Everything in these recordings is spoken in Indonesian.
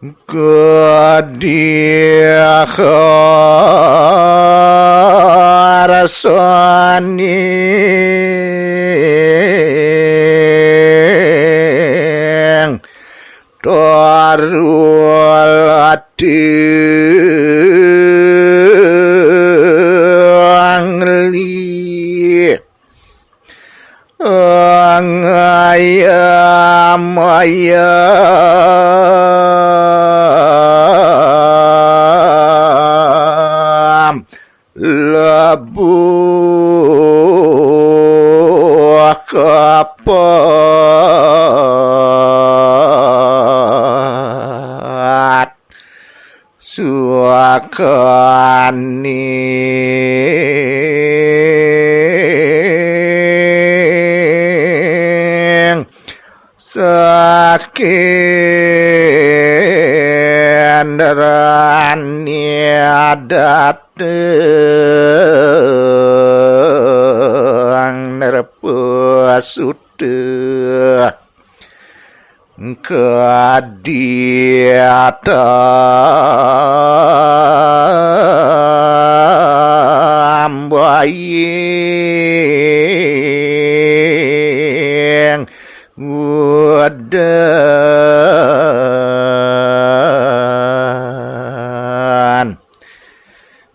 Kedia rasani darulati angli angayam ayam labu kapat suakani sakendarani dateng nerpesute kadiatam baying wadan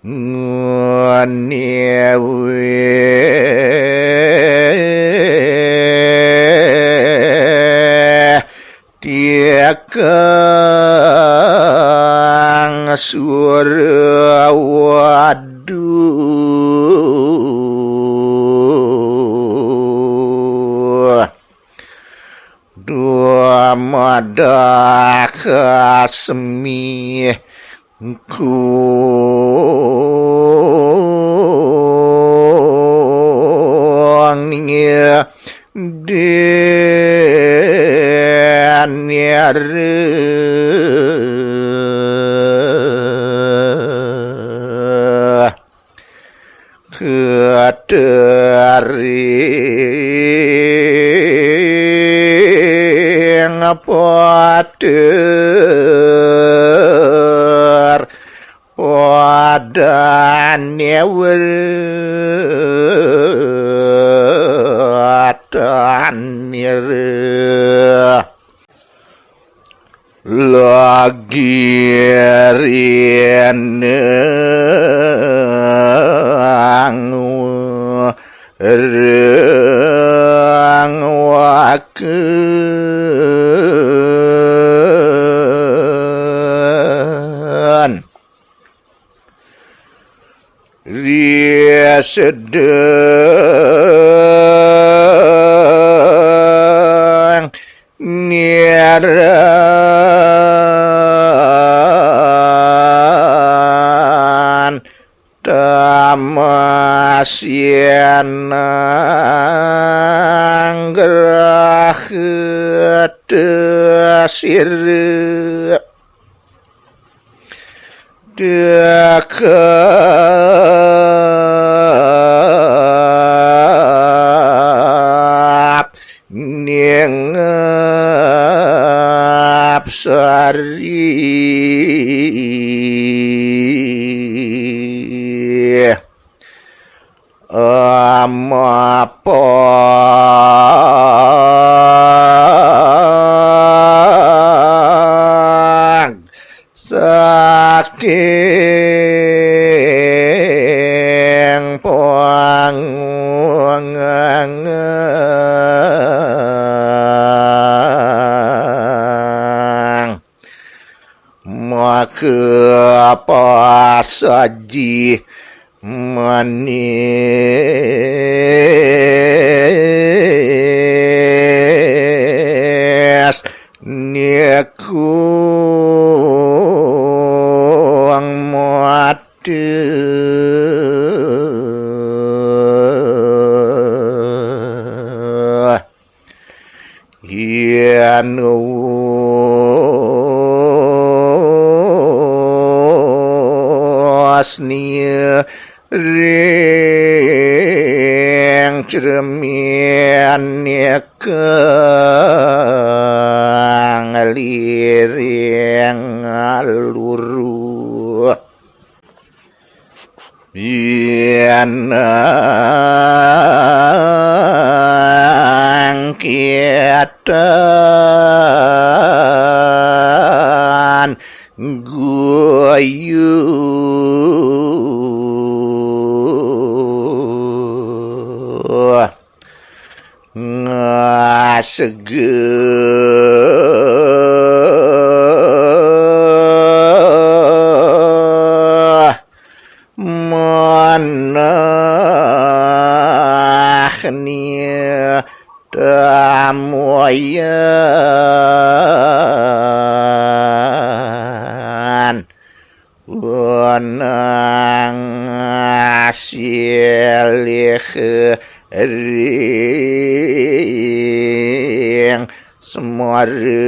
ngunewe tiakang surya waduh dua madak kasmi kuangnya danyar ketering pater wadannya wadannya lagi renang waken ria sedang nyeran tamasyanang gerah tesir dekap ningap sari amapa saking pangangang maka apa saji manis niku ang mati yanu asnia ring cermiannya kang liring Wenang kietan guyu ngasegeh manahnya tamoyan wenang asilih ring semaragamu